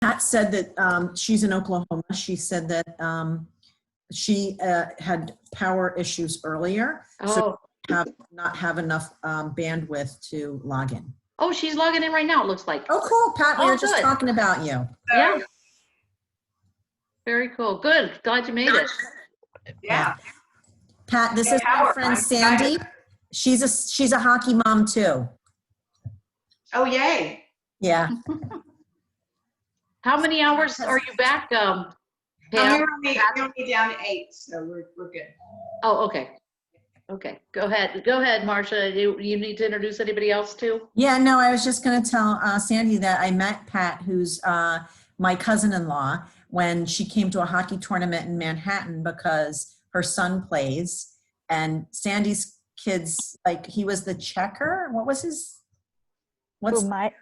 Pat said that she's in Oklahoma. She said that she had power issues earlier, so not have enough bandwidth to log in. Oh, she's logging in right now, it looks like. Oh, cool, Pat. We were just talking about you. Yeah. Very cool. Good. Glad you made it. Yeah. Pat, this is my friend Sandy. She's a hockey mom too. Oh, yay. Yeah. How many hours are you back, Pam? We're only down to 8, so we're good. Oh, okay. Okay, go ahead. Go ahead, Marsha. You need to introduce anybody else too? Yeah, no, I was just going to tell Sandy that I met Pat, who's my cousin-in-law, when she came to a hockey tournament in Manhattan because her son plays, and Sandy's kids, like, he was the checker. What was his? What's my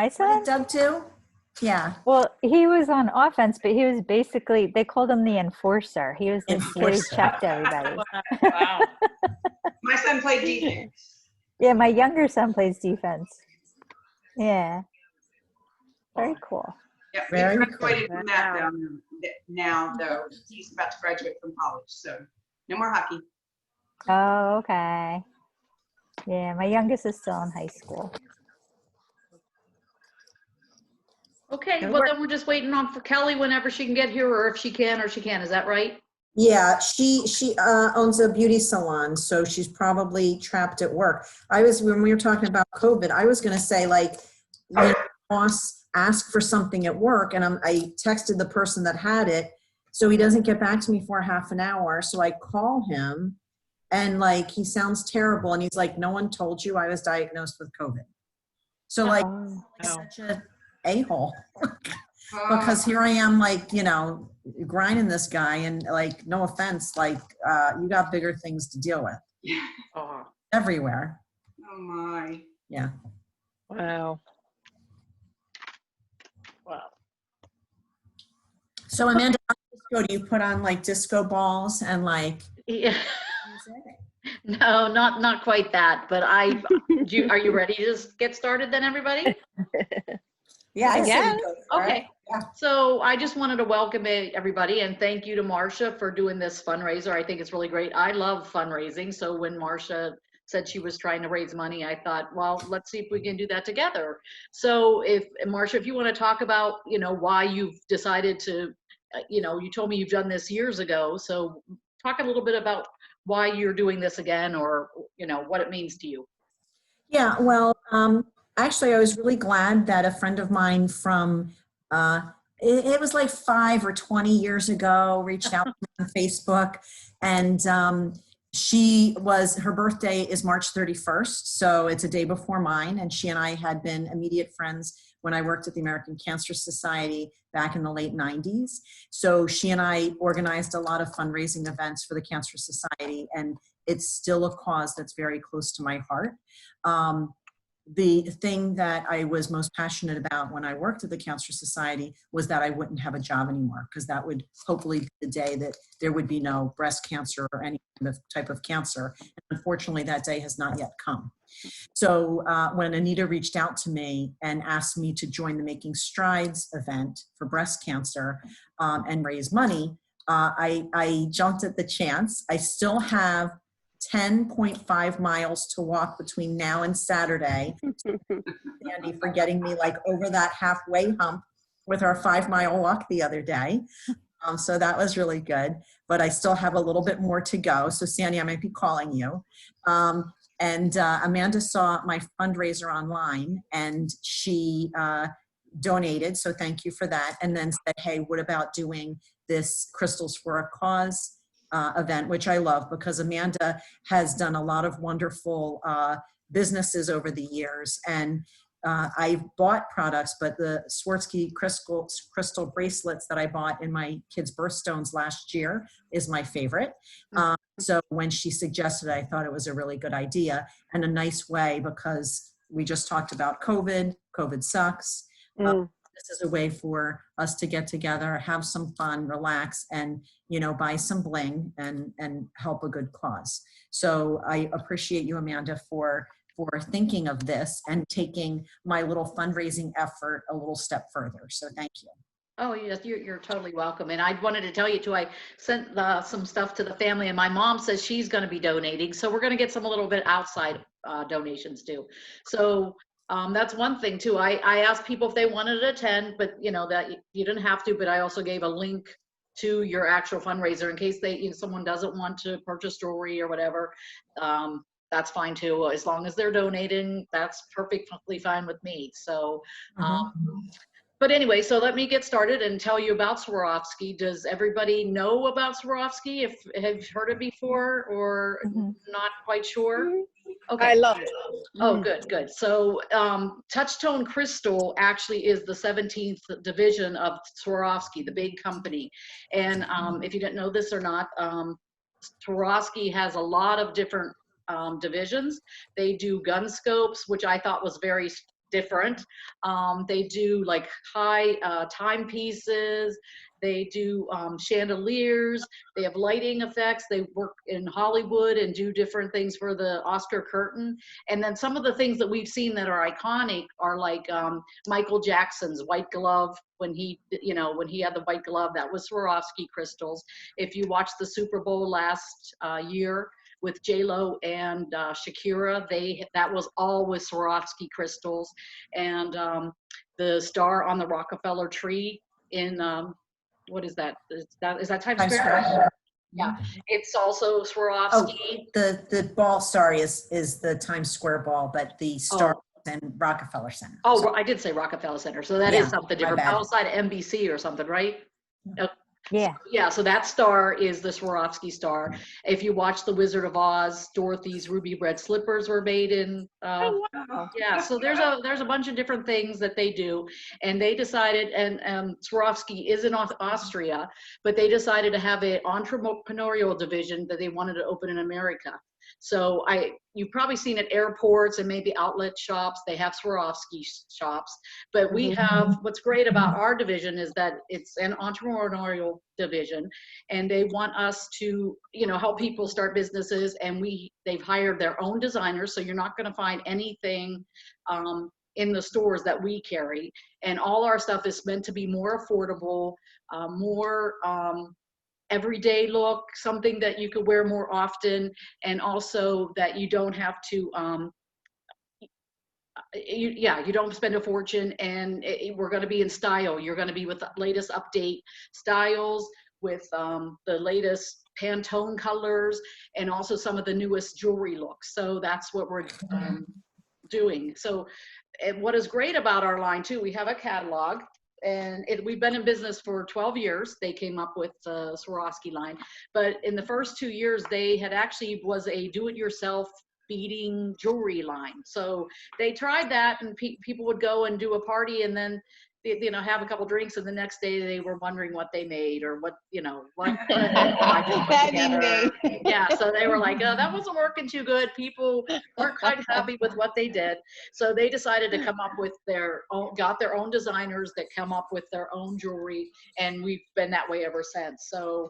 son? Doug too? Yeah. Well, he was on offense, but he was basically, they called him the enforcer. He was the kid who checked everybody. Wow. My son played defense. Yeah, my younger son plays defense. Yeah. Very cool. Yeah, Very he graduated cool. from that now, though. He's about to graduate from college, so no more hockey. Oh, okay. Yeah, my youngest is still in high school. Okay, well then we're just waiting on for Kelly whenever she can get here, or if she can or she can. Is that right? Yeah, she owns a beauty salon, so she's probably trapped at work. When we were talking about COVID, I was going to say, like, when boss asked for something at work, and I texted the person that had it, so he doesn't get back to me for half an hour. So I call him, and like, he sounds terrible, and he's like, "No one told you I was diagnosed with COVID." So like, such a a-hole. Because here I am, like, you know, grinding this guy, and like, no offense, like, you got bigger things to deal with. Everywhere. Oh my. Yeah. Wow. So Amanda, do you put on like disco balls and like? Yeah. No, not quite that, but are you ready to just get started then, everybody? Yeah, I guess. Okay. Yeah. So I just wanted to welcome everybody and thank you to Marsha for doing this fundraiser. I think it's really great. I love fundraising. So when Marsha said she was trying to raise money, I thought, well, let's see if we can do that together. So Marsha, if you want to talk about, you know, why you've decided to, you know, you told me you've done this years ago. So talk a little bit about why you're doing this again, or, you know, what it means to you. Yeah, well, actually, I was really glad that a friend of mine from, it was like 5 or 20 years ago, reached out to me on Facebook, and her birthday is March 31st, so it's a day before mine, and she and I had been immediate friends when I worked at the American Cancer Society back in the late 90s. So she and I organized a lot of fundraising events for the Cancer Society, and it's still a cause that's very close to my heart. The thing that I was most passionate about when I worked at the Cancer Society was that I wouldn't have a job anymore, because that would hopefully be the day that there would be no breast cancer or any kind of type of cancer. And unfortunately, that day has not yet come. So when Anita reached out to me and asked me to join the Making Strides event for breast cancer and raise money, I jumped at the chance. I still have 10.5 miles to walk between now and Saturday. Andy for getting me like over that halfway hump with our 5-mile walk the other day. So that was really good, but I still have a little bit more to go. So Sandy, I might be calling you. And Amanda saw my fundraiser online, and she donated. So thank you for that. And then said, hey, what about doing this Crystals for a Cause event, which I love, because Amanda has done a lot of wonderful businesses over the years. And I've bought products, but the Swarovski crystal bracelets that I bought in my kids' birthstones last year is my favorite. So when she suggested it, I thought it was a really good idea and a nice way, because we just talked about COVID. COVID sucks. This is a way for us to get together, have some fun, relax, and, you know, buy some bling and help a good cause. So I appreciate you, Amanda, for for thinking of this and taking my little fundraising effort a little step further. So thank you. Oh, yes, you're totally welcome. And I wanted to tell you too, I sent some stuff to the family, and my mom says she's going to be donating. So we're going to get some a little bit outside donations too. So that's one thing too. I asked people if they wanted to attend, but you know that you didn't have to, but I also gave a link to your actual fundraiser in case someone doesn't want to purchase jewelry or whatever. That's fine too. As long as they're donating, that's perfectly fine with me. So, but anyway, so let me get started and tell you about Swarovski. Does everybody know about Swarovski? Have you heard it before or not quite sure? Okay. I love it. Oh, good, good. So Touchstone Crystal actually is the 17th division of Swarovski, the big company. And if you didn't know this or not, Swarovski has a lot of different divisions. They do gun scopes, which I thought was very different. They do like high timepieces. They do chandeliers. They have lighting effects. They work in Hollywood and do different things for the Oscar curtain. And then some of the things that we've seen that are iconic are like Michael Jackson's white glove. When he had the white glove, that was Swarovski crystals. If you watched the Super Bowl last year with J-Lo and Shakira, that was all with Swarovski crystals. And the star on the Rockefeller tree in what is that? Is that Times Square? Yeah, it's also Swarovski. Oh, the ball, sorry, is the Times Square ball, but the star in Rockefeller Center. Oh, so. I did say Rockefeller Center, so that is something different. Outside NBC or something, right? Yeah. Yeah, so that star is the Swarovski star. If you watch The Wizard of Oz, Dorothy's ruby red slippers were made in Oh, wow. yeah, so there's a bunch of different things that they do, and they decided, and Swarovski is in Austria, but they decided to have an entrepreneurial division that they wanted to open in America. So you've probably seen at airports and maybe outlet shops, they have Swarovski shops, but we have, what's great about our division is that it's an entrepreneurial division, and they want us to, help people start businesses, and they've hired their own designers, so you're not going to find anything in the stores that we carry, and all our stuff is meant to be more affordable, more everyday look, something that you could wear more often, and also that you don't have to you don't spend a fortune, and we're going to be in style. You're going to be with the latest update styles, with the latest Pantone colors, and also some of the newest jewelry looks. So that's what we're doing. So what is great about our line too, we have a catalog, and we've been in business for 12 years. They came up with the Swarovski line, but in the first 2 years, they had actually was a do-it-yourself beading jewelry line. So they tried that, and people would go and do a party, and then have a couple drinks, and the next day they were wondering what they made, or what I just put together. Yeah, so they were like, oh, that wasn't working too good. People weren't quite happy with what they did, so they decided to come up with got their own designers that come up with their own jewelry, and we've been that way ever since. So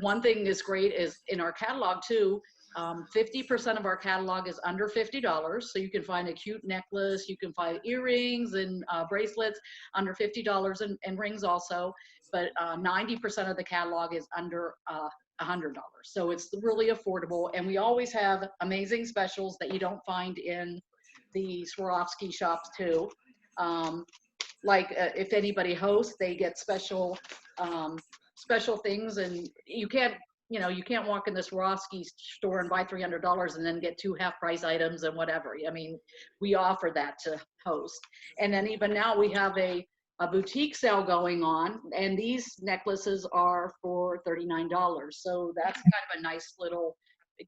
one thing is great is in our catalog too, 50% of our catalog is under $50. So you can find a cute necklace, you can find earrings and bracelets under $50, and rings also, but 90% of the catalog is under $100. So it's really affordable, and we always have amazing specials that you don't find in the Swarovski shops too. Like if anybody hosts, they get special things, and you can't walk in this Swarovski store and buy $300 and then get 2 half-price items and whatever. I mean, we offer that to host. And then even now we have a boutique sale going on, and these necklaces are for $39. So that's kind of a nice little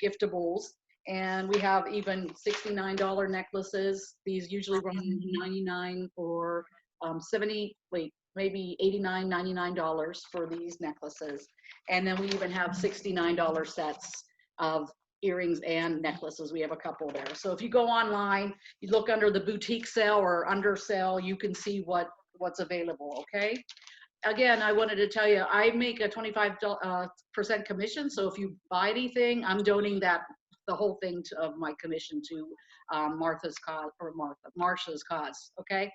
giftables. And we have even $69 necklaces. These usually run $99 or maybe $89, $99 for these necklaces. And then we even have $69 sets of earrings and necklaces. We have a couple there. So if you go online, you look under the boutique sale or under sale, you can see what's available, okay? Again, I wanted to tell you, I make a 25% commission. So if you buy anything, I'm donating that the whole thing of my commission to Marsha's cause. Okay.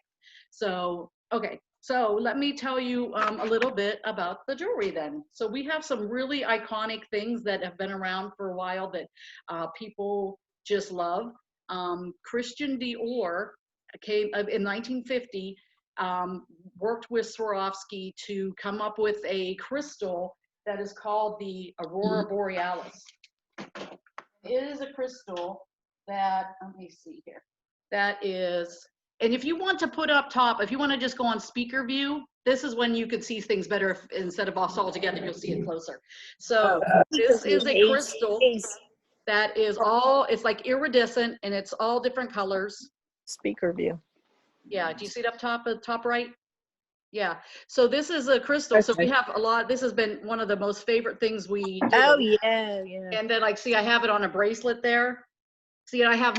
So, okay. So let me tell you a little bit about the jewelry then. So we have some really iconic things that have been around for a while that people just love. Christian Dior came in 1950, worked with Swarovski to come up with a crystal that is called the Aurora Borealis. It is a crystal that, let me see here, that is, and if you want to put up top, if you want to just go on speaker view, this is when you can see things better. Instead of us all together, you'll see it closer. So this is a crystal that is all, it's like iridescent and it's all different colors. Speaker view. Yeah, do you see it up top, top right? Yeah, so this is a crystal. So we have a lot, this has been one of the most favorite things we do. Oh yeah, yeah. And then like, see, I have it on a bracelet there. See, I have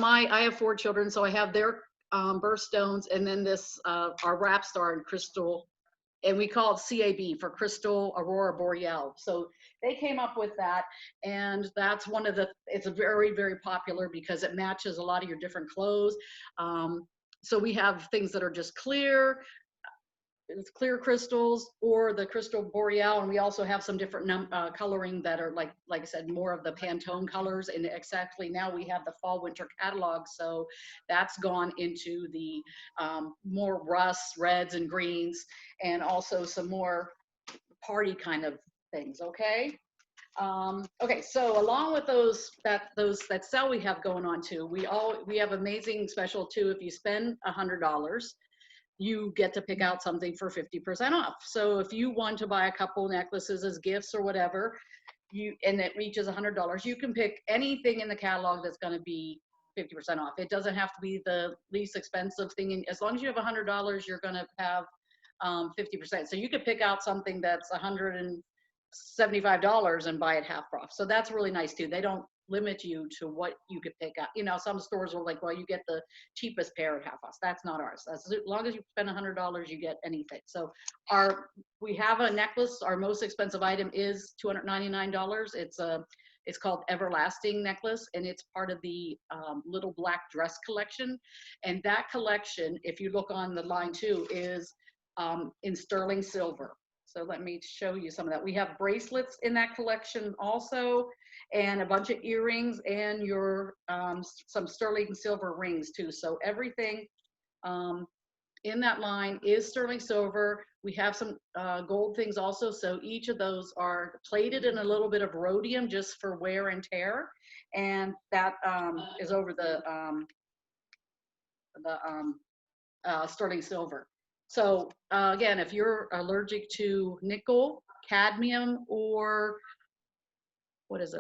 4 children, so I have their birthstones, and then this, our rap star in crystal, and we call it CAB for Crystal Aurora Boreal. So they came up with that, and that's one of the, it's a very, very popular because it matches a lot of your different clothes. So we have things that are just clear, it's clear crystals, or the crystal boreal, and we also have some different coloring that are like I said, more of the Pantone colors. And exactly now we have the fall winter catalog, so that's gone into the more rusts, reds and greens, and also some more party kind of things. Okay. Okay, so along with that sale we have going on too, we have amazing special too. If you spend $100, you get to pick out something for 50% off. So if you want to buy a couple necklaces as gifts or whatever, and it reaches $100, you can pick anything in the catalog that's going to be 50% off. It doesn't have to be the least expensive thing. And as long as you have $100, you're going to have 50%. So you could pick out something that's $175 and buy it half off. So that's really nice too. They don't limit you to what you could pick out. You know, some stores are like, well, you get the cheapest pair at half off. That's not ours. That's as long as you spend $100, you get anything. So we have a necklace. Our most expensive item is $299. It's called Everlasting Necklace, and it's part of the Little Black Dress collection. And that collection, if you look on the line too, is in sterling silver. So let me show you some of that. We have bracelets in that collection also, and a bunch of earrings, and some sterling silver rings too. So everything in that line is sterling silver. We have some gold things also. So each of those are plated in a little bit of rhodium just for wear and tear. And that is over the sterling silver. So again, if you're allergic to nickel, cadmium, or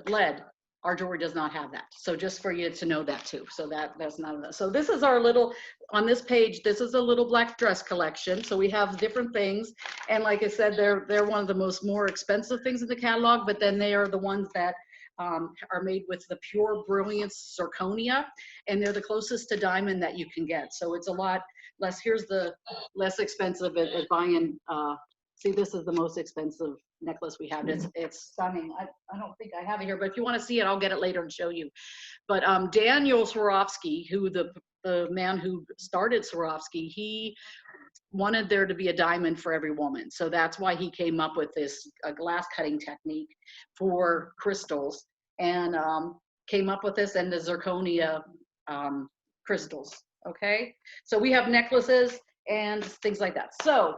lead, our jewelry does not have that. So just for you to know that too. So that's none of that. So this is our little, on this page, this is a Little Black Dress collection. So we have different things. And like I said, they're one of the more expensive things in the catalog, but then they are the ones that are made with the pure brilliance zirconia, and they're the closest to diamond that you can get. So it's a lot less. Here's the less expensive at buying. See, this is the most expensive necklace we have. It's stunning. I don't think I have it here, but if you want to see it, I'll get it later and show you. But Daniel Swarovski, who the man who started Swarovski, he wanted there to be a diamond for every woman. So that's why he came up with this glass cutting technique for crystals, and came up with this and the zirconia crystals. Okay, so we have necklaces and things like that. So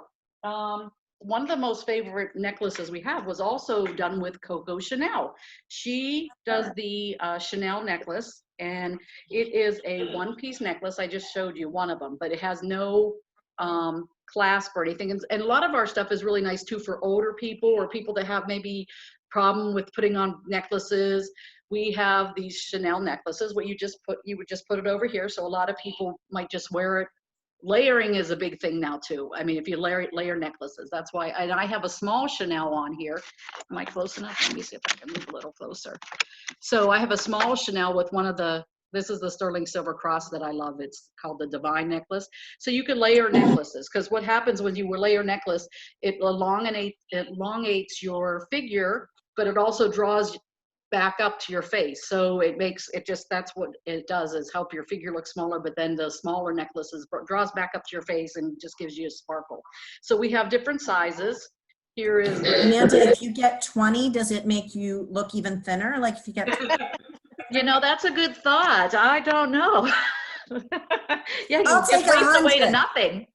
one of the most favorite necklaces we have was also done with Coco Chanel. She does the Chanel necklace, and it is a one-piece necklace. I just showed you one of them, but it has no clasp or anything. And a lot of our stuff is really nice too for older people or people that have maybe problem with putting on necklaces. We have these Chanel necklaces where you would just put it over here. So a lot of people might just wear it. Layering is a big thing now too. I mean, if you layer necklaces, that's why. And I have a small Chanel on here. Am I close enough? Let me see if I can move a little closer. So I have a small Chanel with this is the sterling silver cross that I love. It's called the Divine Necklace. So you can layer necklaces, because what happens when you layer necklace, it elongates your figure, but it also draws back up to your face. So it makes it just, that's what it does, is help your figure look smaller, but then the smaller necklaces draws back up to your face and just gives you a sparkle. So we have different sizes. Here is Amanda, if you get 20, does it make you look even thinner? Like if you get, you know, that's a good thought. I don't know. Yeah, I'll you take just waste away to 100. nothing.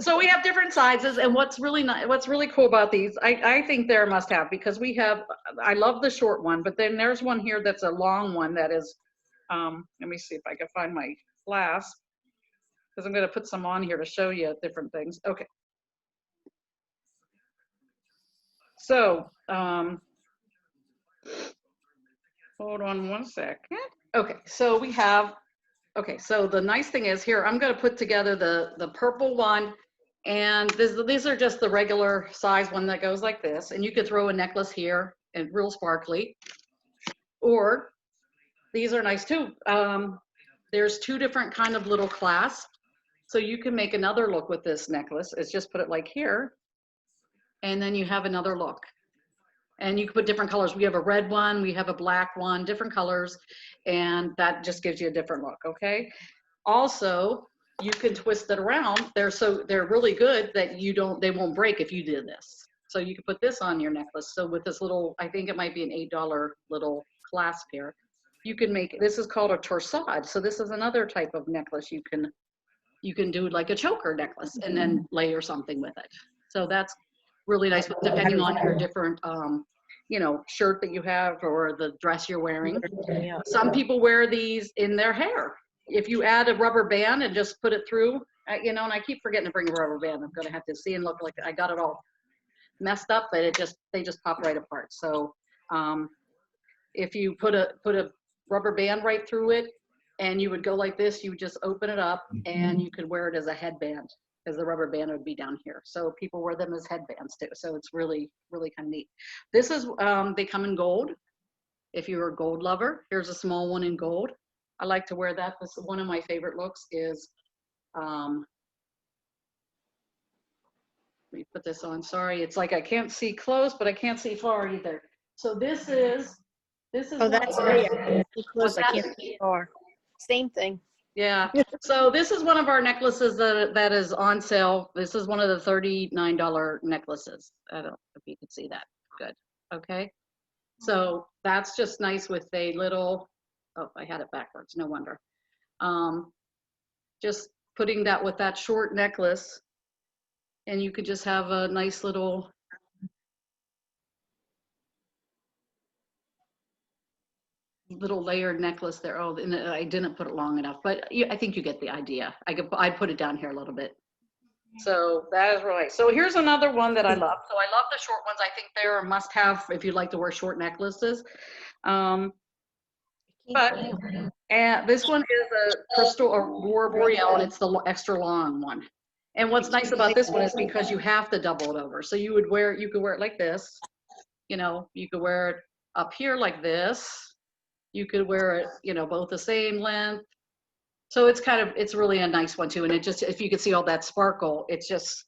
So we have different sizes, and what's really nice, what's really cool about these, I think they're a must-have, because we have, I love the short one, but then there's one here that's a long one that is, let me see if I can find my glass, because I'm going to put some on here to show you different things. Okay. So, hold on one second. Okay, so we have, okay, so the nice thing is here, I'm going to put together the purple one, and these are just the regular size one that goes like this, and you could throw a necklace here and real sparkly, or these are nice too. There's two different kind of little clasps, so you can make another look with this necklace. It's just put it like here, and then you have another look. And you can put different colors. We have a red one, we have a black one, different colors, and that just gives you a different look, okay? Also, you can twist it around. They're really good that they won't break if you do this. So you can put this on your necklace. So with this little, I think it might be an $8 little clasp here, you can make, this is called a torsade. So this is another type of necklace you can do, like a choker necklace, and then layer something with it. So that's really nice, depending on your different, you know, shirt that you have or the dress you're wearing. Yeah. Some people wear these in their hair. If you add a rubber band and just put it through, you know, and I keep forgetting to bring a rubber band. I'm going to have to see and look like I got it all messed up, but they just pop right apart. So if you put a rubber band right through it, and you would go like this, you would just open it up and you could wear it as a headband, because the rubber band would be down here. So people wear them as headbands too. So it's really, really kind of neat. This is, they come in gold. If you're a gold lover, here's a small one in gold. I like to wear that. This is one of my favorite looks is, let me put this on. Sorry, it's like I can't see close, but I can't see far either. So this is Oh, that's me. What's Close. I that? can't see far. Same thing. Yeah. So this is one of our necklaces that is on sale. This is one of the $39 necklaces. I don't know if you can see that. Good. Okay. So that's just nice with a little, oh, I had it backwards. No wonder. Just putting that with that short necklace, and you could just have a nice little layered necklace there. Oh, and I didn't put it long enough, but I think you get the idea. I'd put it down here a little bit. So that is really, so here's another one that I love. So I love the short ones. I think they're a must have if you like to wear short necklaces. But and this one is a crystal aurora boreal, and it's the extra long one. And what's nice about this one is because you have to double it over. So you could wear it like this. You know, you could wear it up here like this. You could wear it, you know, both the same length. So it's really a nice one too. And it just, if you can see all that sparkle, it's just,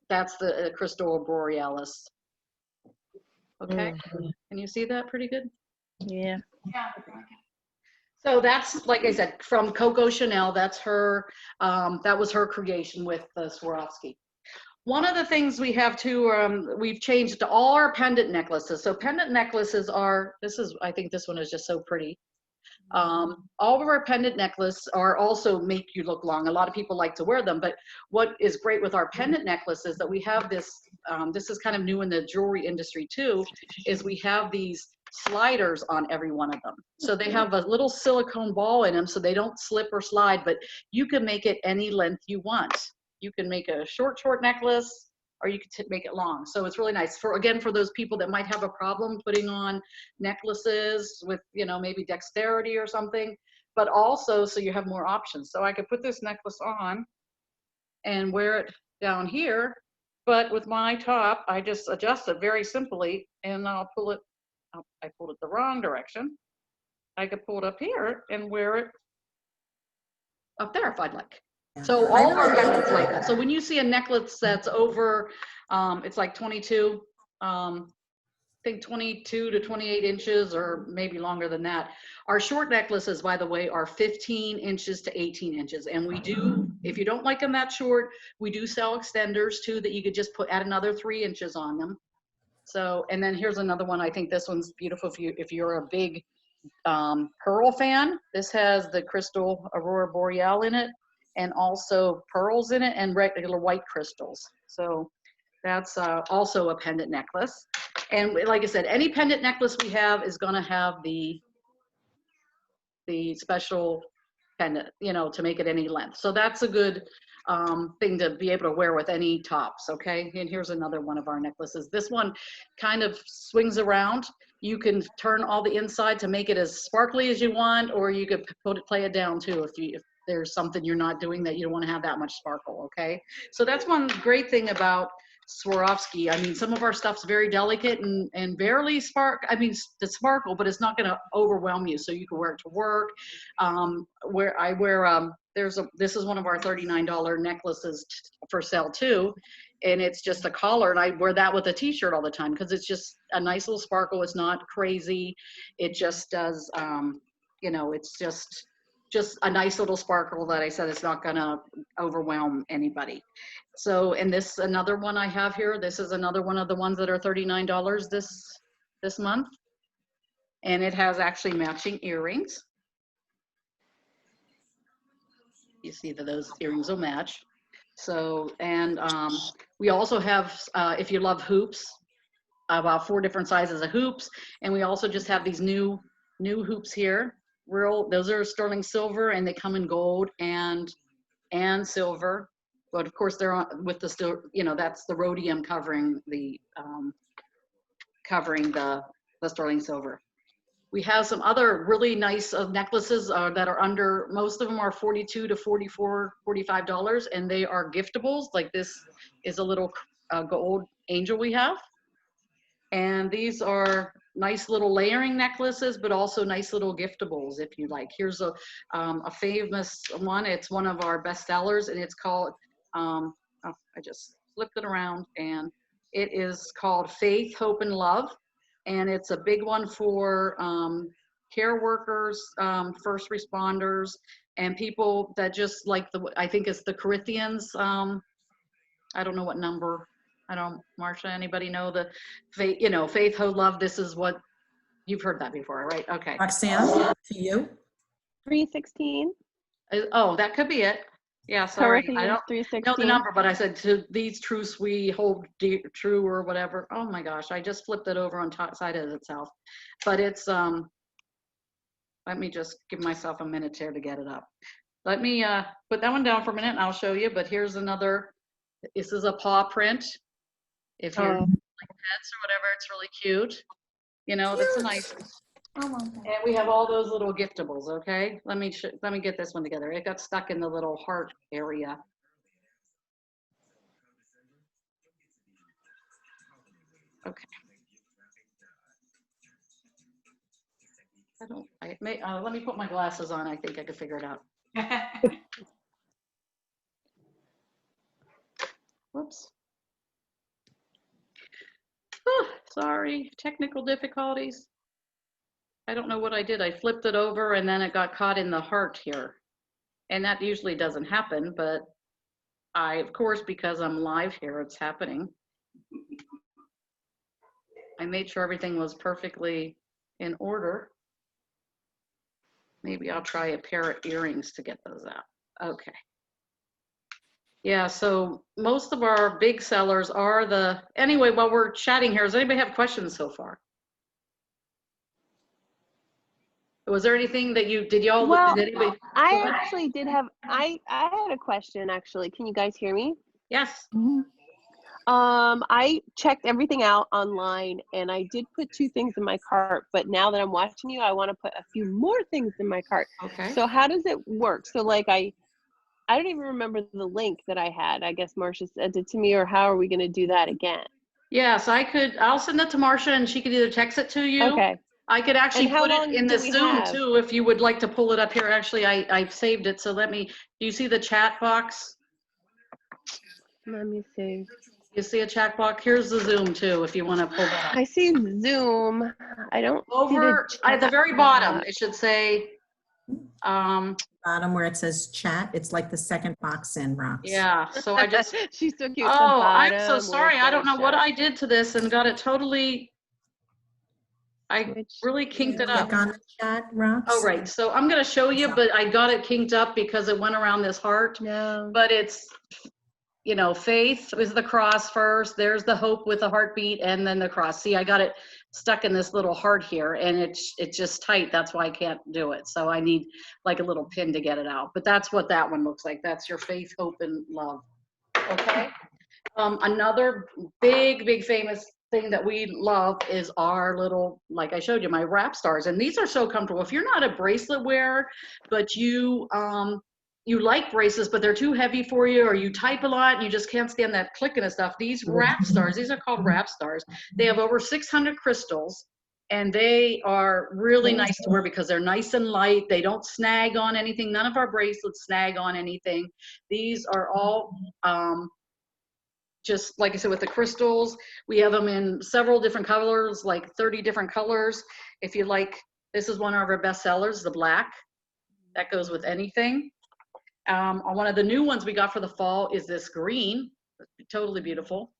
that's the crystal borealis. Okay. Can you see that pretty good? Yeah. So that's, like I said, from Coco Chanel. That's her, that was her creation with Swarovski. One of the things we have too, we've changed all our pendant necklaces. So pendant necklaces are, I think this one is just so pretty. All of our pendant necklaces are also make you look long. A lot of people like to wear them, but what is great with our pendant necklaces is that we have this, this is kind of new in the jewelry industry too, is we have these sliders on every one of them. So they have a little silicone ball in them so they don't slip or slide, but you can make it any length you want. You can make a short necklace, or you can make it long. So it's really nice for those people that might have a problem putting on necklaces with, you know, maybe dexterity or something, but also so you have more options. So I could put this necklace on and wear it down here, but with my top, I just adjust it very simply, and I'll pull it, I pulled it the wrong direction. I could pull it up here and wear it up there if I'd like. So all of our pendants like that. So when you see a necklace that's over, it's like 22, think 22 to 28 inches or maybe longer than that. Our short necklaces, by the way, are 15 inches to 18 inches. And we do, if you don't like them that short, we do sell extenders too that you could just add another 3 inches on them. So, and then here's another one. I think this one's beautiful if you're a big pearl fan. This has the crystal aurora boreal in it and also pearls in it and regular white crystals. So that's also a pendant necklace. And like I said, any pendant necklace we have is going to have the special pendant, you know, to make it any length. So that's a good thing to be able to wear with any tops. Okay. And here's another one of our necklaces. This one kind of swings around. You can turn all the inside to make it as sparkly as you want, or you could play it down too if there's something you're not doing that you don't want to have that much sparkle. Okay. So that's one great thing about Swarovski. I mean, some of our stuff's very delicate and barely the sparkle, but it's not going to overwhelm you. So you can wear it to work. Where I wear, this is one of our $39 necklaces for sale too. And it's just a collar, and I wear that with a t-shirt all the time because it's just a nice little sparkle. It's not crazy. It just does, you know, it's just a nice little sparkle that I said it's not gonna overwhelm anybody. So, and this another one I have here. This is another one of the ones that are $39 this month, and it has actually matching earrings. You see that those earrings will match. So, and we also have, if you love hoops, about 4 different sizes of hoops, and we also just have these new hoops here. Those are sterling silver, and they come in gold and silver. But of course, they're on with the still, you know, that's the rhodium covering the sterling silver. We have some other really nice necklaces that are under, most of them are $42 to $44, $45, and they are giftables. Like this is a little gold angel we have. And these are nice little layering necklaces, but also nice little giftables if you like. Here's a famous one. It's one of our best sellers, and it's called, I just flipped it around, and it is called Faith, Hope, and Love. And it's a big one for care workers, first responders, and people that just like I think it's the Corinthians. I don't know what number. Marsha, anybody know the faith, you know, Faith, Hope, Love? This is what you've heard that before, right? Okay. Roxanne, to you. 316. Oh, that could be it. Yeah, sorry. I don't know 316. the number, but I said to these truths we hold true or whatever. Oh my gosh, I just flipped it over on top side of itself. But it's, let me just give myself a minute here to get it up. Let me put that one down for a minute and I'll show you. But here's another, this is a paw print. If you're like pets or whatever, it's really cute. You know, that's a nice. And we have all those little giftables. Okay, let me get this one together. It got stuck in the little heart area. Okay. Let me put my glasses on. I think I could figure it out. Whoops. Oh, sorry, technical difficulties. I don't know what I did. I flipped it over and then it got caught in the heart here. And that usually doesn't happen, but of course, because I'm live here, it's happening. I made sure everything was perfectly in order. Maybe I'll try a pair of earrings to get those out. Okay. Yeah, so most of our big sellers are anyway, while we're chatting here, does anybody have questions so far? Was there anything that Well, did anybody? I actually did have, I had a question actually. Can you guys hear me? Yes. Mm-hmm. I checked everything out online and I did put 2 things in my cart, but now that I'm watching you, I want to put a few more things in my cart. Okay. So how does it work? So like I don't even remember the link that I had. I guess Marsha sent it to me, or how are we going to do that again? Yes, I'll send it to Marsha and she could either text it to you. Okay. I could actually And how put long it in do the we Zoom have? too, if you would like to pull it up here. Actually, I've saved it. So do you see the chat box? Let me see. You see a chat box? Here's the Zoom too, if you want to pull that up. I see Zoom. I don't Over see the at the chat very bottom, box. it should say, Bottom where it says chat, it's like the second box in, Rocks. yeah, so I just, She's so cute. oh, The I'm so bottom where it sorry. I don't know says what chat. I did to this and got it totally, I Which really kinked it up. Click on the chat, Rocks. Oh, right. So I'm going to show you, but I got it kinked up because it went around this heart. no. But it's, you know, faith is the cross first. There's the hope with the heartbeat and then the cross. See, I got it stuck in this little heart here and it's just tight. That's why I can't do it. So I need like a little pin to get it out. But that's what that one looks like. That's your faith, hope, and love. Okay. Another big famous thing that we love is our little, like I showed you, my wrap stars. And these are so comfortable. If you're not a bracelet wearer, but you like bracelets, but they're too heavy for you, or you type a lot and you just can't stand that clicking and stuff. These wrap stars, these are called wrap stars. They have over 600 crystals and they are really nice to wear because they're nice and light. They don't snag on anything. None of our bracelets snag on anything. These are all, just like I said, with the crystals, we have them in several different colors, like 30 different colors. If you like, this is one of our best sellers, the black. That goes with anything. One of the new ones we got for the fall is this green, totally beautiful.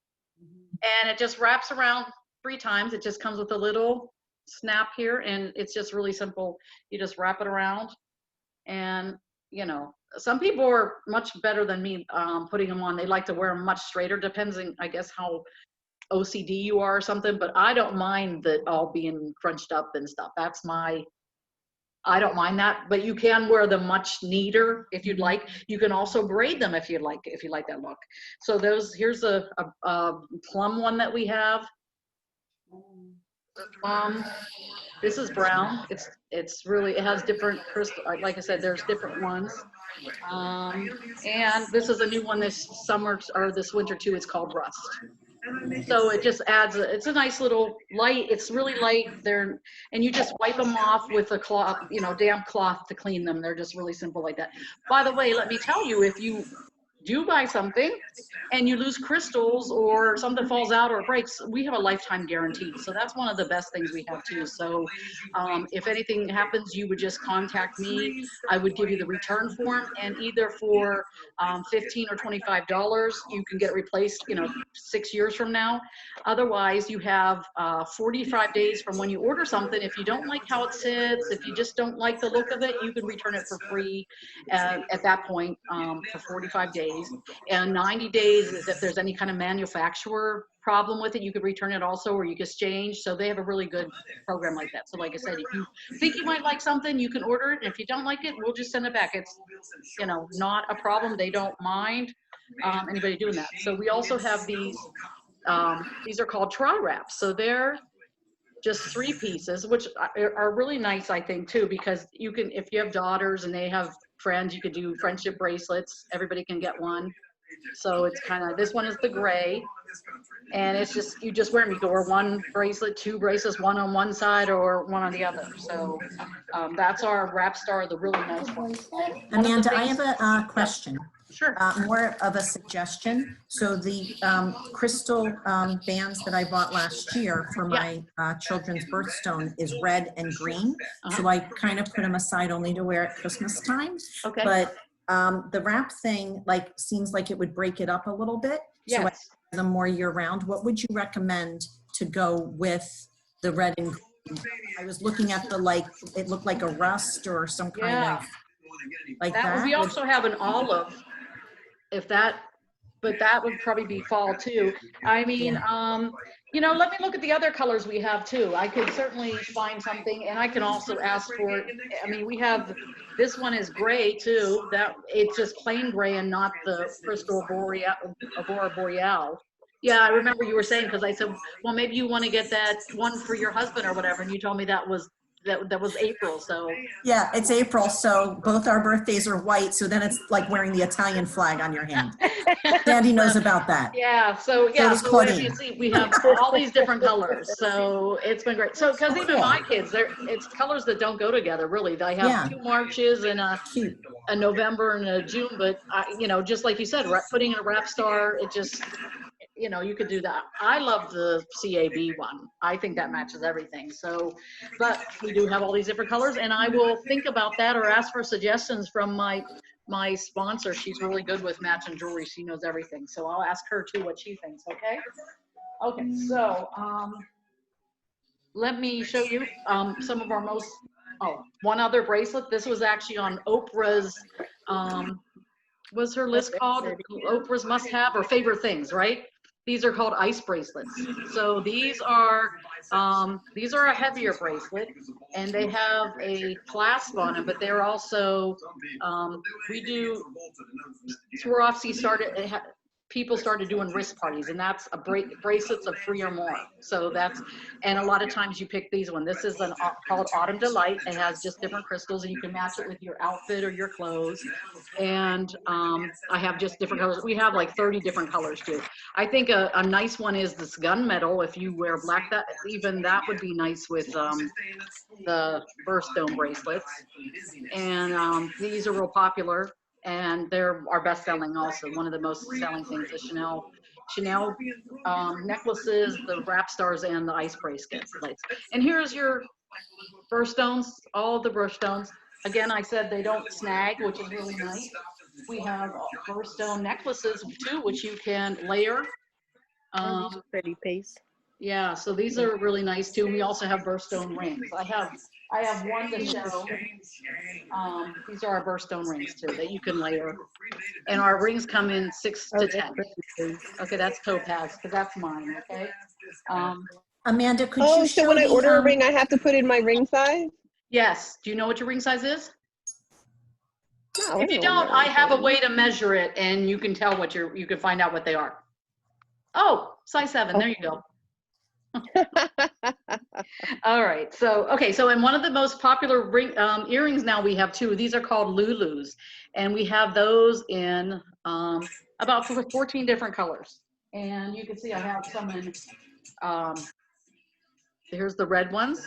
And it just wraps around 3 times. It just comes with a little snap here and it's just really simple. You just wrap it around and, you know, some people are much better than me putting them on. They like to wear them much straighter, depending, I guess, how OCD you are or something, but I don't mind that all being crunched up and stuff. That's my, I don't mind that, but you can wear them much neater if you'd like. You can also braid them if you like that look. So those, here's a plum one that we have. This is brown. It's really, it has different crystal, like I said, there's different ones. And this is a new one this summer or this winter too. It's called Rust. So it just adds, it's a nice little light. It's really light there, and you just wipe them off with a cloth, you know, damp cloth to clean them. They're just really simple like that. By the way, let me tell you, if you do buy something and you lose crystals or something falls out or breaks, we have a lifetime guarantee. So that's one of the best things we have too. So if anything happens, you would just contact me. I would give you the return form, and either for $15 or $25, you can get it replaced, you know, 6 years from now. Otherwise, you have 45 days from when you order something. If you don't like how it sits, if you just don't like the look of it, you can return it for free at that point for 45 days. And 90 days, if there's any kind of manufacturer problem with it, you could return it also, or you could exchange. So they have a really good program like that. So like I said, if you think you might like something, you can order it. And if you don't like it, we'll just send it back. It's, you know, not a problem. They don't mind anybody doing that. So we also have these are called tri-wraps. So they're just 3 pieces, which are really nice, I think, too, because you can, if you have daughters and they have friends, you could do friendship bracelets. Everybody can get one. So it's kind of, this one is the gray, and it's just, you just wear them. You can wear 1 bracelet, 2 bracelets, one on one side or one on the other. So that's our wrap star, the really nice one. Amanda, I have a question. Sure. More of a suggestion. So the crystal bands that I bought last year for my children's birthstone is red and green. So I kind of put them aside only to wear at Christmas time. Okay. But the wrap thing seems like it would break it up a little bit. So I Yes. have them more year round. What would you recommend to go with the red and green? I was looking at the, it looked like a rust or some kind of like that. We also have an olive, but that would probably be fall too. I mean, you know, let me look at the other colors we have too. I could certainly find something, and I can also ask for, I mean, we have, this one is gray too. That it's just plain gray and not the crystal Aurora Boreal. Yeah, I remember you were saying, because I said, well, maybe you want to get that one for your husband or whatever, and you told me that was April. So yeah, it's April, so both our birthdays are white, so then it's like wearing the Italian flag on your hand. Sandy knows about that. Yeah, so as Claudine. you see, we have all these different colors, so it's been great. So because even my kids, it's colors that don't go together really. They have 2 Marches and a November and a June, but you know, just like you said, putting in a wrap star, it just, you know, you could do that. I love the CAB one. I think that matches everything. So, but we do have all these different colors, and I will think about that or ask for suggestions from my sponsor. She's really good with matching jewelry. She knows everything. So I'll ask her too what she thinks, okay? Okay, so let me show you some of our most, one other bracelet. This was actually on Oprah's, what's her list called? Oprah's must have or favorite things, right? These are called ice bracelets. So these are a heavier bracelet, and they have a clasp on them, but they're also, we do, Swarovski started, people started doing wrist parties, and that's a bracelets of 3 or more. So that's, and a lot of times you pick these one. This is called Autumn Delight. It has just different crystals, and you can match it with your outfit or your clothes. And I have just different colors. We have like 30 different colors too. I think a nice one is this gunmetal. If you wear black, that even that would be nice with the birthstone bracelets. And these are real popular, and they're our best selling also. One of the most selling things is Chanel necklaces, the wrap stars, and the ice bracelets. And here's your birthstones, all the birthstones. Again, I said they don't snag, which is really nice. We have birthstone necklaces too, which you can layer. Pretty piece. Yeah, so these are really nice too. We also have birthstone rings. I have one to show. These are our birthstone rings too that you can layer. And our rings come in 6 to 10. Okay, that's topaz, because that's mine, okay? Amanda, could Oh, you so show when I the, order a ring, I have to put in my ring size? Yes. Do you know what your ring size is? No, If you don't, I have a way to measure it, and you can tell what you can find out what they are. Oh, size 7. There you go. All right. So, okay. So, in one of the most popular earrings now, we have 2. These are called Lulus, and we have those in about 14 different colors. And you can see I have some in. Here's the red ones.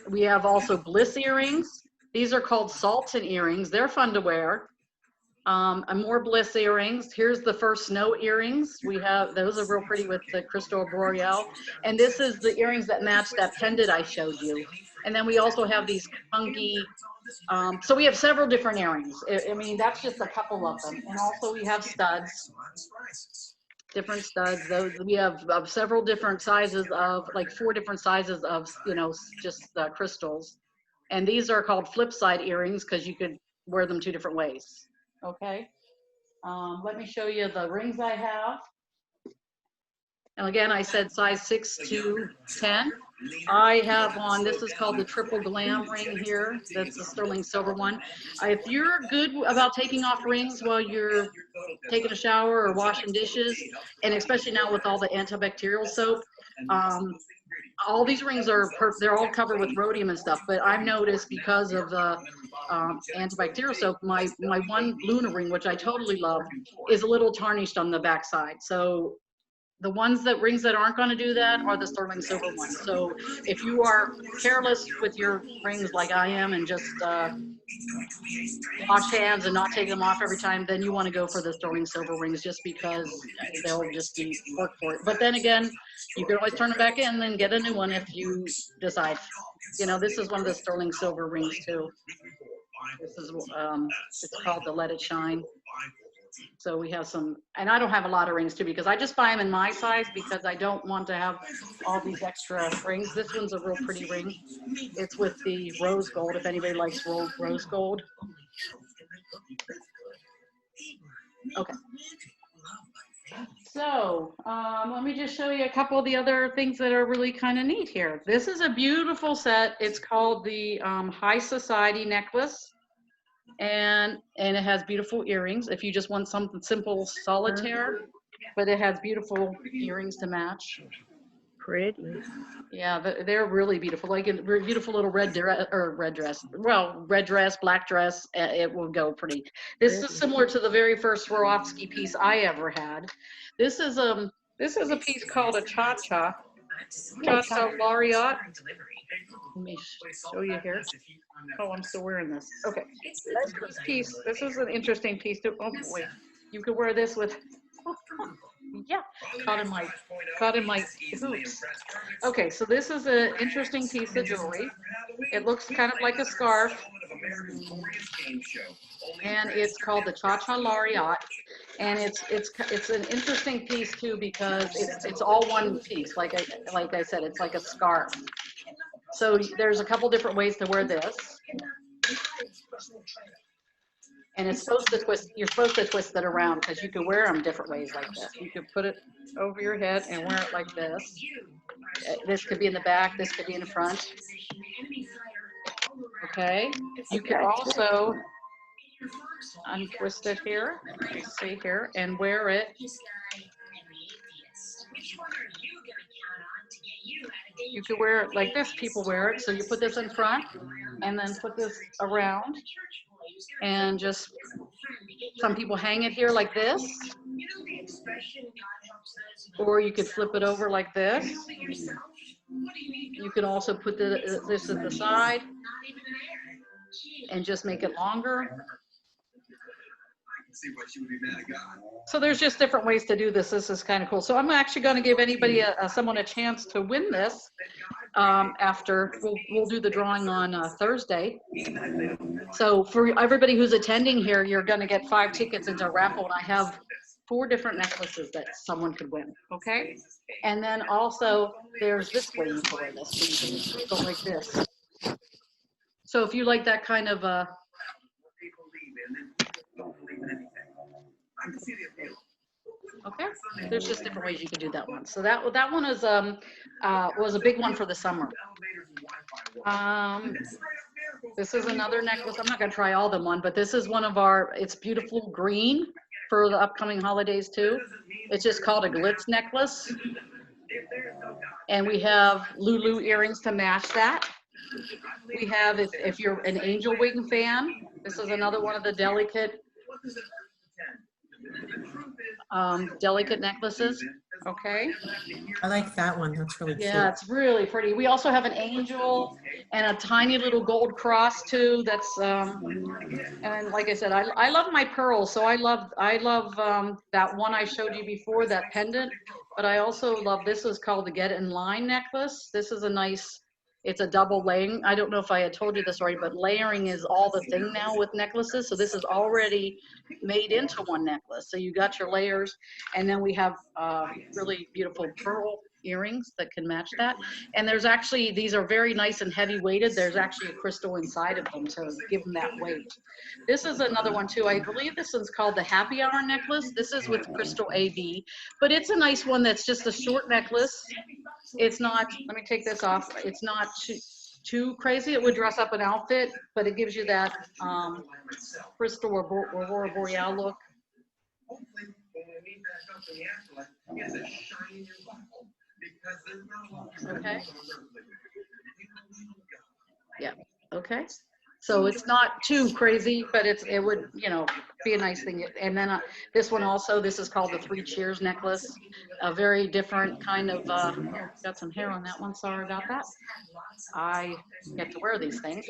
We have also bliss earrings. These are called Sultan earrings. They're fun to wear. And more bliss earrings. Here's the first snow earrings. We have, those are real pretty with the crystal boreal. And this is the earrings that match that pendant I showed you. And then we also have these funky, so we have several different earrings. I mean, that's just a couple of them. And also we have studs, different studs. Those, we have several different sizes of, like 4 different sizes of, you know, just crystals. And these are called flip side earrings because you could wear them 2 different ways. Okay, let me show you the rings I have. And again, I said size 6 to 10. I have on, this is called the triple glam ring here. That's the sterling silver one. If you're good about taking off rings while you're taking a shower or washing dishes, and especially now with all the antibacterial soap, all these rings are they're all covered with rhodium and stuff, but I've noticed because of the antibacterial soap, my one Luna ring, which I totally love, is a little tarnished on the back side. So the rings that aren't going to do that are the sterling silver ones. So if you are careless with your rings like I am and just wash hands and not take them off every time, then you want to go for the sterling silver rings just because they'll just be work for it. But then again, you can always turn them back in and get a new one if you decide. You know, this is one of the sterling silver rings too. This is it's called the Let It Shine. So we have some, and I don't have a lot of rings too because I just buy them in my size because I don't want to have all these extra rings. This one's a real pretty ring. It's with the rose gold, if anybody likes rose gold. Okay. So let me just show you a couple of the other things that are really kind of neat here. This is a beautiful set. It's called the High Society necklace. And it has beautiful earrings if you just want something simple solitaire, but it has beautiful earrings to match. Pretty. Yeah, they're really beautiful, like a beautiful little red dress, black dress. It will go pretty. This is similar to the very first Swarovski piece I ever had. This is a piece called a Cha-Cha Laureate. Let me show you here. Oh, I'm still wearing this. Okay. This piece, this is an interesting piece too. Oh, wait. You could wear this with, Yeah, caught in my hoops. Okay, so this is an interesting piece of jewelry. It looks kind of like a scarf, and it's called the Cha-Cha Lariat. And it's an interesting piece too because it's all one piece. Like I said, it's like a scarf. So there's a couple different ways to wear this. And it's supposed to twist, you're supposed to twist it around because you can wear them different ways like this. You could put it over your head and wear it like this. This could be in the back, this could be in the front. Okay, you could also untwist it here, let's see here, and wear it. You could wear it like this, people wear it. So you put this in front and then put this around and just, some people hang it here like this. Or you could flip it over like this. You can also put this at the side and just make it longer. So there's just different ways to do this. This is kind of cool. So I'm actually going to give anybody, someone a chance to win this after. We'll do the drawing on Thursday. So for everybody who's attending here, you're going to get 5 tickets into a raffle, and I have 4 different necklaces that someone could win. Okay, and then also there's this way you can wear this. So you can go like this. So if you like that kind of okay, there's just different ways you can do that one. So that one is was a big one for the summer. This is another necklace. I'm not going to try all of them on, but this is one of our, it's beautiful green for the upcoming holidays too. It's just called a glitz necklace. And we have Lulu earrings to match that. We have, if you're an angel wing fan, this is another one of the delicate necklaces. Okay. I like that one. That's really cute. Yeah, it's really pretty. We also have an angel and a tiny little gold cross too. That's and like I said, I love my pearls. So I love that one I showed you before, that pendant. But I also love, this is called the Get in Line necklace. This is a nice, it's a double layering. I don't know if I had told you this already, but layering is all the thing now with necklaces. So this is already made into one necklace. So you got your layers, and then we have really beautiful pearl earrings that can match that. And there's actually, these are very nice and heavy weighted. There's actually a crystal inside of them to give them that weight. This is another one too. I believe this one's called the Happy Hour necklace. This is with crystal AB, but it's a nice one that's just a short necklace. It's not, let me take this off. It's not too crazy. It would dress up an outfit, but it gives you that crystal or Aurora Boreal look. Okay. Yeah. Okay. So it's not too crazy, but it would, you know, be a nice thing. And then this one also, this is called the 3 Cheers necklace. A very different kind of, here, got some hair on that one. Sorry about that. I get to wear these things.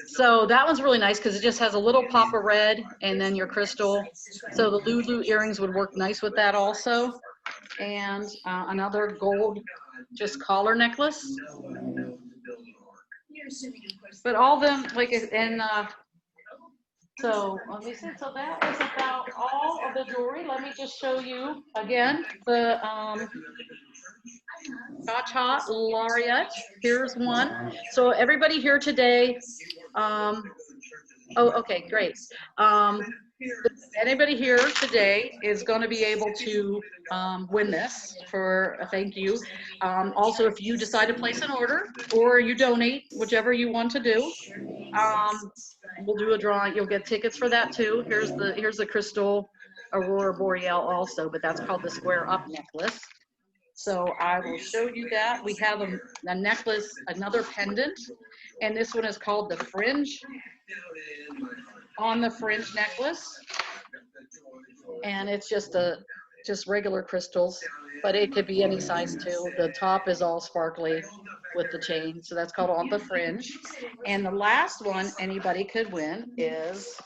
So that one's really nice because it just has a little pop of red and then your crystal. So the Lulu earrings would work nice with that also. And another gold just collar necklace. But all of them, like, and so let me see. So that is about all of the jewelry. Let me just show you again the Cha-Cha Lariat. Here's one. So everybody here today. Oh, okay, great. Anybody here today is going to be able to win this for a thank you. Also, if you decide to place an order or you donate, whichever you want to do, we'll do a drawing. You'll get tickets for that too. Here's the crystal Aurora Boreal also, but that's called the Square Up necklace. So I will show you that. We have a necklace, another pendant, and this one is called the Fringe. On the Fringe necklace, and it's just regular crystals, but it could be any size too. The top is all sparkly with the chain, so that's called On the Fringe. And the last one anybody could win is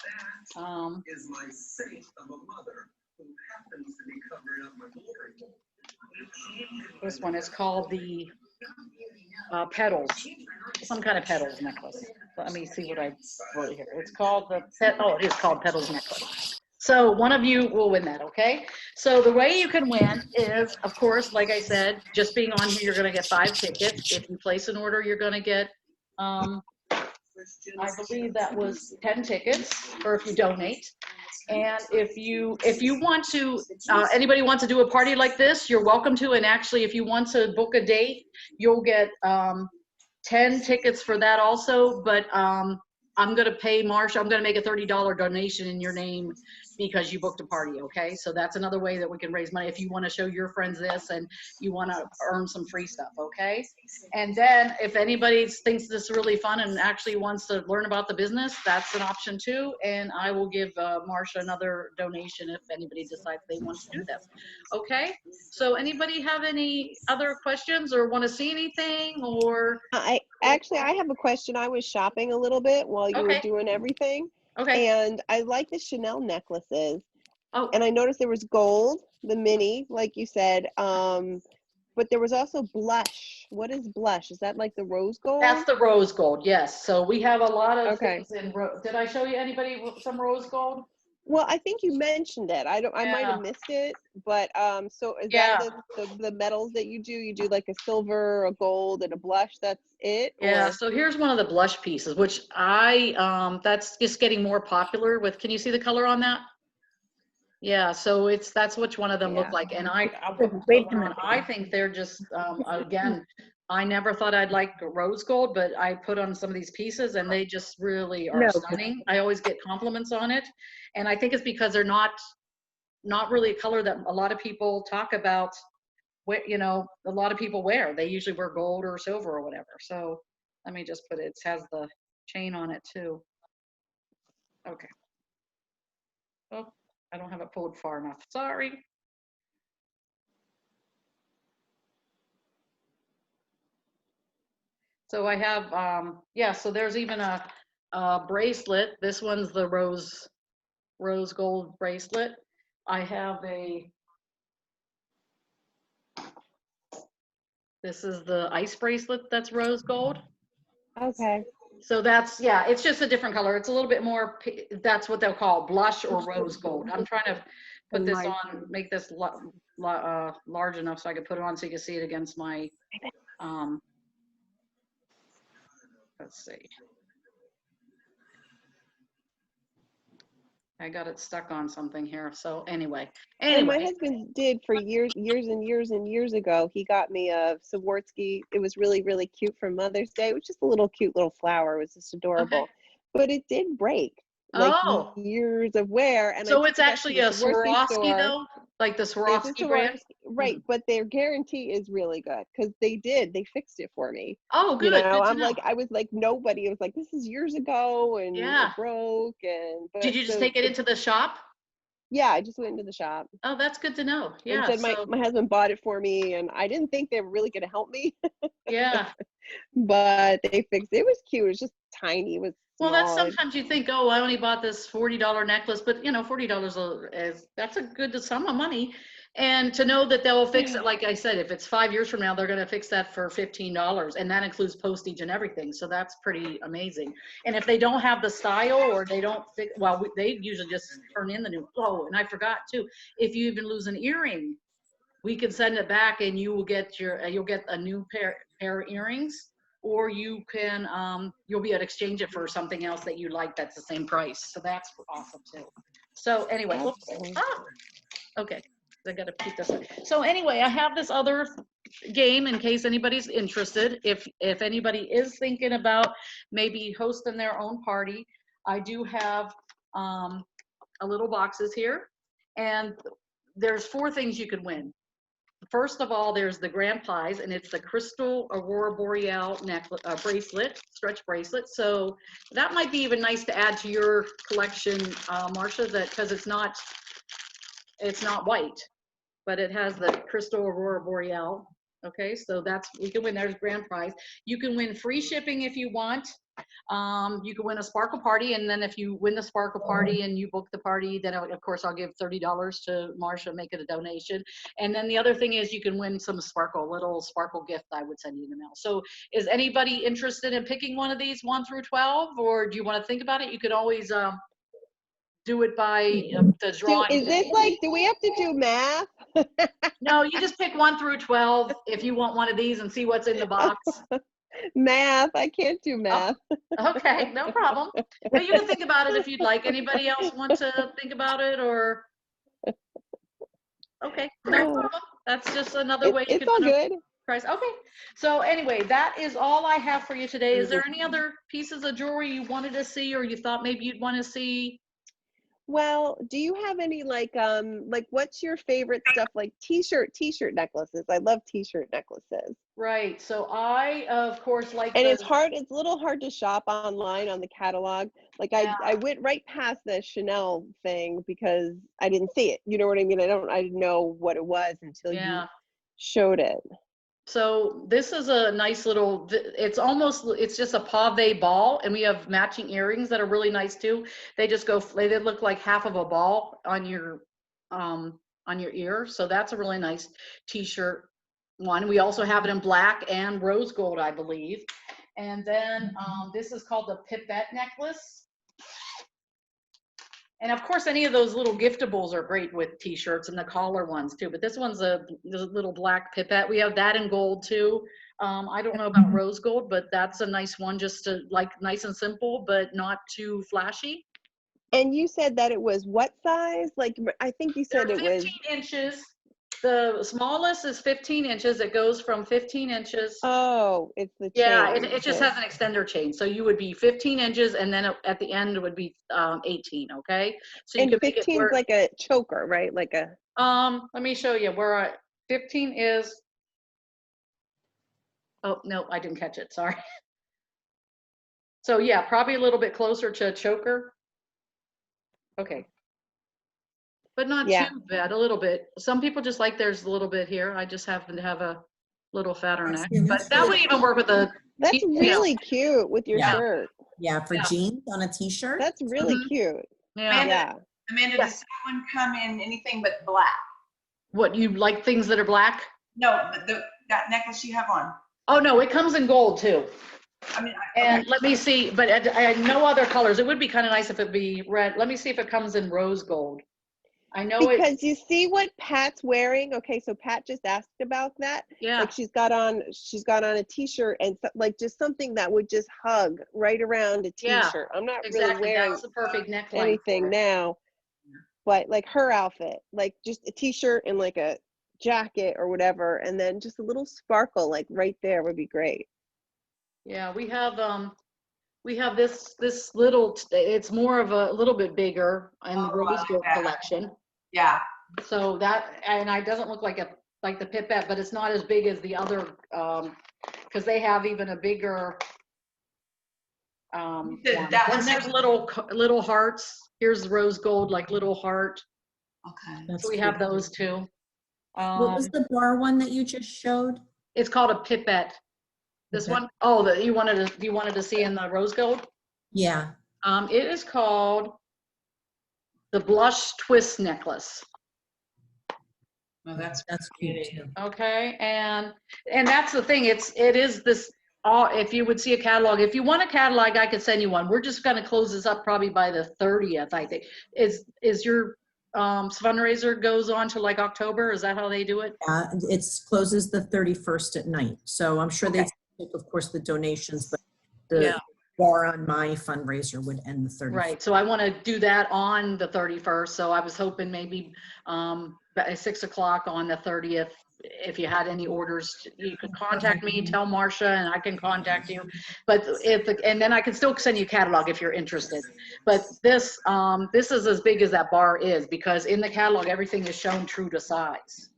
This one is called the petals, some kind of petals necklace. Let me see what I wrote here. It's called the it is called petals necklace. So one of you will win that, okay? So the way you can win is, of course, like I said, just being on here, you're gonna get 5 tickets. If you place an order, you're gonna get, I believe that was 10 tickets, or if you donate. And if you want to, anybody wants to do a party like this, you're welcome to. And actually, if you want to book a date, you'll get 10 tickets for that also. But I'm going to pay Marsha, I'm going to make a $30 donation in your name because you booked a party, okay? So that's another way that we can raise money if you want to show your friends this and you want to earn some free stuff, okay? And then if anybody thinks this is really fun and actually wants to learn about the business, that's an option too. And I will give Marsha another donation if anybody decides they want to do this, okay? So anybody have any other questions or want to see anything or? I have a question. I was shopping a little bit while you were doing everything. Okay. And I like the Chanel necklaces. Oh. And I noticed there was gold, the mini, like you said. But there was also blush. What is blush? Is that like the rose gold? That's the rose gold, yes. So we have a lot of things in did I show you anybody with some rose gold? Well, I think you mentioned it. I might have missed it, but so is that the metals that you do? You do like a silver, a gold, and a blush. That's it? Yeah. Or? So here's one of the blush pieces, which that's just getting more popular with. Can you see the color on that? Yeah. So that's which one of them look like. And wait a minute. I think they're just again. I never thought I'd like rose gold, but I put on some of these pieces and they just really are stunning. I always get compliments on it. And I think it's because they're not really a color that a lot of people talk about, you know, a lot of people wear. They usually wear gold or silver or whatever. So let me just put it has the chain on it too. Okay. Oh, I don't have it pulled far enough. Sorry. So I have, so there's even a bracelet. This one's the rose gold bracelet. I have this is the ice bracelet that's rose gold. Okay. So that's, it's just a different color. It's a little bit more, that's what they'll call blush or rose gold. I'm trying to put this on, make this large enough so I can put it on so you can see it against my, let's see. I got it stuck on something here. So anyway. And my husband did for years and years ago. He got me a Swarovski. It was really, really cute for Mother's Day. It was just a little cute little flower. It was just adorable. Okay. But it did break. Like years of wear. And so it's actually a Swarovski though? Like the Swarovski brand? Right, but their guarantee is really good because they fixed it for me. Oh, good. You know, I was like, nobody. It was like, this is years ago and it broke. But did you just take it into the shop? Yeah, I just went into the shop. Oh, that's good to know. Yeah. And said my husband bought it for me and I didn't think they were really going to help me. Yeah. But they fixed it. It was cute. It was just tiny. It was well, that's sometimes you think, oh, I only bought this $40 necklace, but you know, $40 that's a good sum of money. And to know that they'll fix it, like I said, if it's 5 years from now, they're going to fix that for $15, and that includes postage and everything. So that's pretty amazing. And if they don't have the style or they don't fix, well, they usually just turn in the new. Oh, and I forgot too, if you even lose an earring, we can send it back, and you will get you'll get a new pair of earrings. Or you can, you'll be able to exchange it for something else that you like that's the same price. So that's awesome too. So anyway, okay, I gotta keep this. So anyway, I have this other game in case anybody's interested. If anybody is thinking about maybe hosting their own party, I do have a little boxes here, and there's 4 things you could win. First of all, there's the grand prize, and it's the crystal Aurora Boreal necklace, bracelet, stretch bracelet. So that might be even nice to add to your collection, Marsha, because it's not white, but it has the crystal Aurora Boreal. Okay, so we can win. There's grand prize. You can win free shipping if you want. You can win a Sparkle Party, and then if you win the Sparkle Party and you book the party, then of course I'll give $30 to Marsha, make it a donation. And then the other thing is you can win some little Sparkle gift I would send you in the mail. So is anybody interested in picking one of these 1 through 12, or do you want to think about it? You could always do it by the drawing. Is this like, do we have to do math? No, you just pick 1 through 12 if you want one of these and see what's in the box. Math, I can't do math. Okay, no problem. But you can think about it if you'd like. Anybody else want to think about it, or? Okay, no problem. That's just another way you It's can. all good. Price. Okay. So anyway, that is all I have for you today. Is there any other pieces of jewelry you wanted to see, or you thought maybe you'd want to see? Well, do you have any like what's your favorite stuff, like t-shirt necklaces? I love t-shirt necklaces. Right. So I, of course, like And the, it's a little hard to shop online on the catalog. Like Yeah. I went right past the Chanel thing because I didn't see it. You know what I mean? I didn't know what it was until you Yeah. showed it. So this is a nice little, it's just a pave ball, and we have matching earrings that are really nice too. They look like half of a ball on your ear. So that's a really nice t-shirt one. We also have it in black and rose gold, I believe. And then this is called the pipette necklace. And of course, any of those little giftables are great with t-shirts, and the collar ones too. But this one's a little black pipette. We have that in gold too. I don't know about rose gold, but that's a nice one, just to like nice and simple, but not too flashy. And you said that it was what size? Like, I think you said They're it was. 15 inches. The smallest is 15 inches. It goes from 15 inches. Oh, it's the Yeah, chain. it just has an extender chain. So you would be 15 inches, and then at the end it would be 18, okay? So you And can make it 15 is like a choker, right? Like a. let me show you where 15 is. Oh, no, I didn't catch it, sorry. So yeah, probably a little bit closer to a choker. Okay. But not too bad, a little bit. Some people just like theirs a little bit here. I just happen to have a little fatter neck. Yeah, But that would even work with a That's really cute with your Yeah. shirt. Yeah, for Yeah. jeans on a t-shirt. That's really cute. Yeah. Yeah. Amanda, Yeah. does that one come in anything but black? What, you like things that are black? No, but that necklace you have on. Oh, no, it comes in gold too. I mean, And okay. let me see, but I had no other colors. It would be kind of nice if it'd be red. Let me see if it comes in rose gold. I know it, Because you see what Pat's wearing. Okay, so Pat just asked about that. yeah, Like she's got on a t-shirt and like just something that would just hug right around a Yeah, t-shirt. I'm not really exactly. wearing That's the perfect neckline for anything it. now, but like her outfit, like just a t-shirt and like a jacket or whatever, and then just a little sparkle like right there would be great. Yeah, we have this little, it's more of a little bit bigger in the Oh, I rose like gold that. collection. Yeah. So that, and it doesn't look like the pipette, but it's not as big as the other, because they have even a bigger You said one. that Then one's there's little hearts. Here's rose gold, like little heart. okay. That's So we cool. have those too. What was the bar one that you just showed? It's called a pipette. This Pipette. one, oh, you wanted to see in the rose gold? Yeah. It is called the blush twist necklace. Well, that's cute too. Okay, and that's the thing. It is this. If you would see a catalog, if you want a catalog, I could send you one. We're just going to close this up probably by the 30th, I think. Is your fundraiser goes on to like October? Is that how they do it? It closes the 31st at night. So I'm sure Okay. they take, of course, the donations, but the Yeah. bar on my fundraiser would end the 31st. Right. So I want to do that on the 31st. So I was hoping maybe at 6 o'clock on the 30th. If you had any orders, you could contact me, tell Marsha, and I can contact you. But and then I can still send you a catalog if you're interested. But this is as big as that bar is, because in the catalog, everything is shown true to size.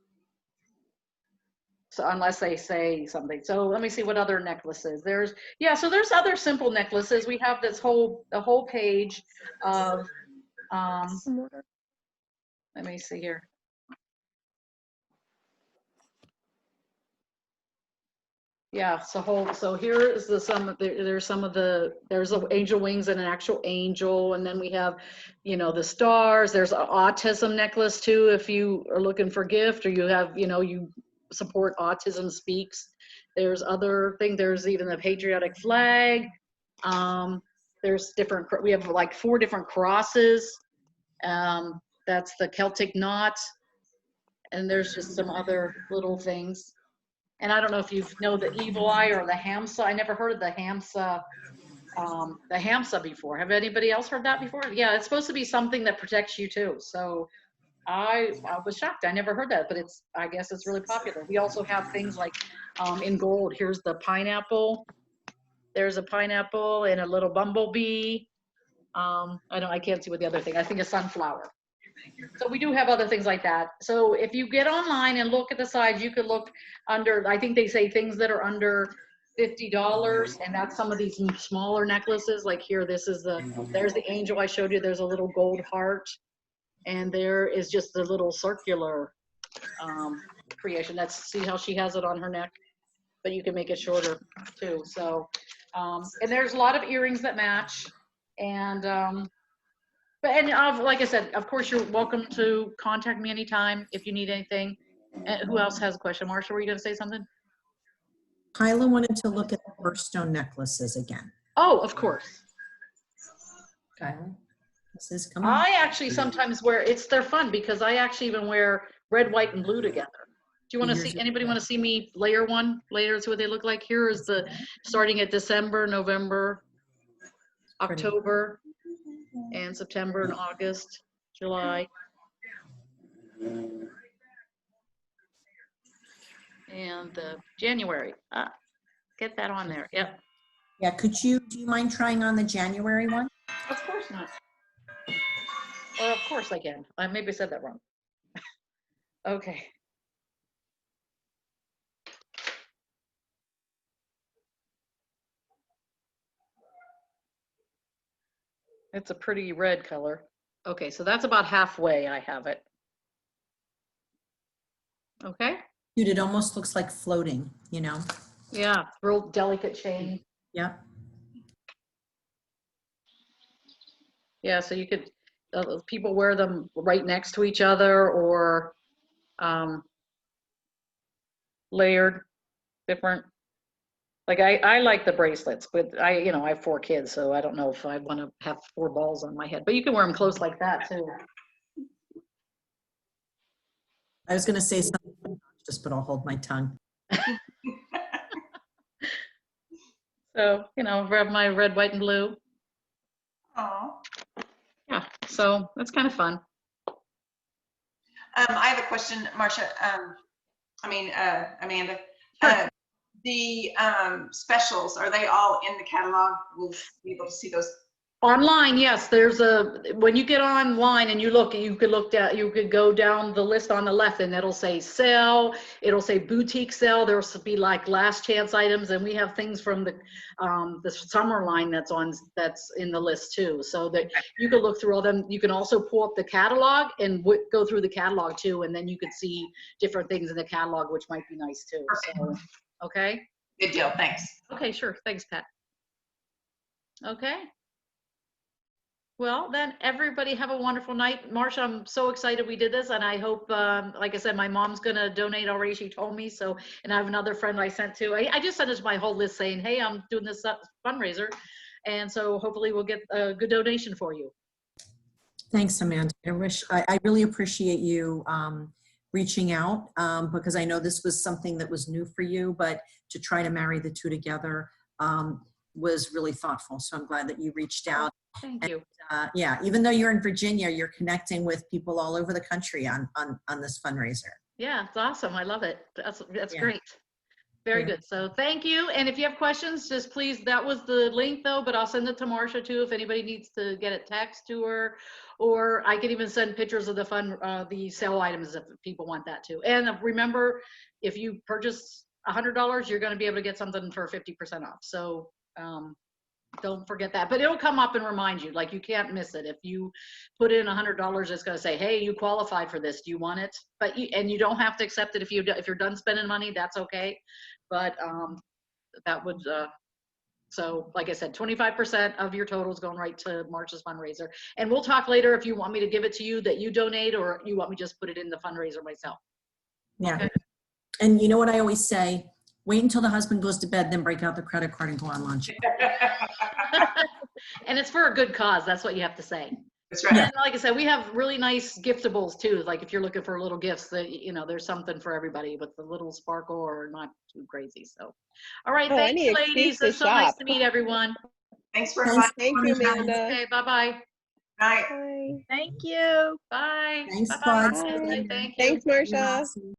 So unless they say something. So let me see what other necklaces. There's other simple necklaces. We have the whole page of, let me see here. Yeah, so here is there's there's angel wings and an actual angel, and then we have, the stars. There's an autism necklace too, if you are looking for gift, or you have, you support Autism Speaks. There's other things, there's even the patriotic flag. There's we have like 4 different crosses. That's the Celtic knot, and there's just some other little things. And I don't know if you know the evil eye or the hamsa. I never heard of the hamsa before. Have anybody else heard that before? Yeah, it's supposed to be something that protects you too. So I was shocked. I never heard that, but I guess it's really popular. We also have things like in gold. Here's the pineapple. There's a pineapple and a little bumblebee. I can't see what the other thing. I think a sunflower. So we do have other things like that. So if you get online and look at the sides, you could look under, I think they say things that are under $50, and that's some of these smaller necklaces. Like here, there's the angel I showed you. There's a little gold heart, and there is just a little circular creation. See how she has it on her neck, but you can make it shorter too. So, and there's a lot of earrings that match, and like I said, of course, you're welcome to contact me anytime if you need anything. And who else has a question? Marsha, were you going to say something? Kyla wanted to look at the birthstone necklaces again. Oh, of course. Kyla, this is coming. I actually sometimes they're fun because I actually even wear red, white, and blue together. Do you want to see, anybody want to see me layer one? Layers, what they look like? Here is starting at December, November, October, and September and August, July. And January. Get that on there. Yep. Yeah, do you mind trying on the January one? Of course not. Or of course I can. I maybe said that wrong. Okay. It's a pretty red color. Okay, so that's about halfway I have it. Okay. Dude, it almost looks like floating, Yeah, real delicate chain. Yeah. Yeah, so you could, people wear them right next to each other or layered, different. Like I like the bracelets, but I have 4 kids, so I don't know if I want to have 4 balls on my head, but you can wear them close like that too. I was going to say something, but I'll hold my tongue. So, grab my red, white, and blue. Oh. Yeah, so that's kind of fun. I have a question, Marsha. Amanda. Sure. The specials, are they all in the catalog? We'll be able to see those. Online, yes. When you get online and you could go down the list on the left and it'll say sale, it'll say boutique sale. There'll be like last chance items, and we have things from the summer line that's in the list too. So that you can look through all them. You can also pull up the catalog and go through the catalog too, and then you could see different things in the catalog, which might be nice too. So, okay. Good deal, thanks. Okay, sure. Thanks, Pat. Okay. Well, then everybody have a wonderful night. Marsha, I'm so excited we did this, and I hope, like I said, my mom's going to donate already. She told me so, and I have another friend I sent to. I just sent it to my whole list saying, hey, I'm doing this fundraiser, and so hopefully we'll get a good donation for you. Thanks, Amanda. I really appreciate you reaching out because I know this was something that was new for you, but to try to marry the two together was really thoughtful. So I'm glad that you reached out. Thank you. Yeah, even though you're in Virginia, you're connecting with people all over the country on this fundraiser. Yeah, it's awesome. I love it. That's great. Very good. So thank you. And if you have questions, just please, that was the link though, but I'll send it to Marsha too if anybody needs to get a text to her, or I can even send pictures of the sale items if people want that too. And remember, if you purchase $100, you're going to be able to get something for 50% off. So don't forget that, but it'll come up and remind you, like you can't miss it. If you put in $100, it's going to say, hey, you qualified for this. Do you want it? And you don't have to accept it if you're done spending money, that's okay. But that would, so like I said, 25% of your total is going right to Marsha's fundraiser. And we'll talk later if you want me to give it to you that you donate, or you want me to just put it in the fundraiser myself. Yeah. Okay. And you know what I always say? Wait until the husband goes to bed, then break out the credit card and go on lunch. And it's for a good cause. That's what you have to say. That's right. Yeah. And like I said, we have really nice giftables too. Like if you're looking for little gifts, that there's something for everybody, but the little sparkle or not too crazy. So, all right, Oh, thank any you, excuse ladies. to It's so nice shop. to meet everyone. Thanks for Thanks. inviting. Thank you, Guys. Amanda. Okay, bye-bye. Night. Bye. Thank you. Bye. Thanks, Bye-bye. Claude. Bye. Thank you. Thanks, Marsha. Awesome.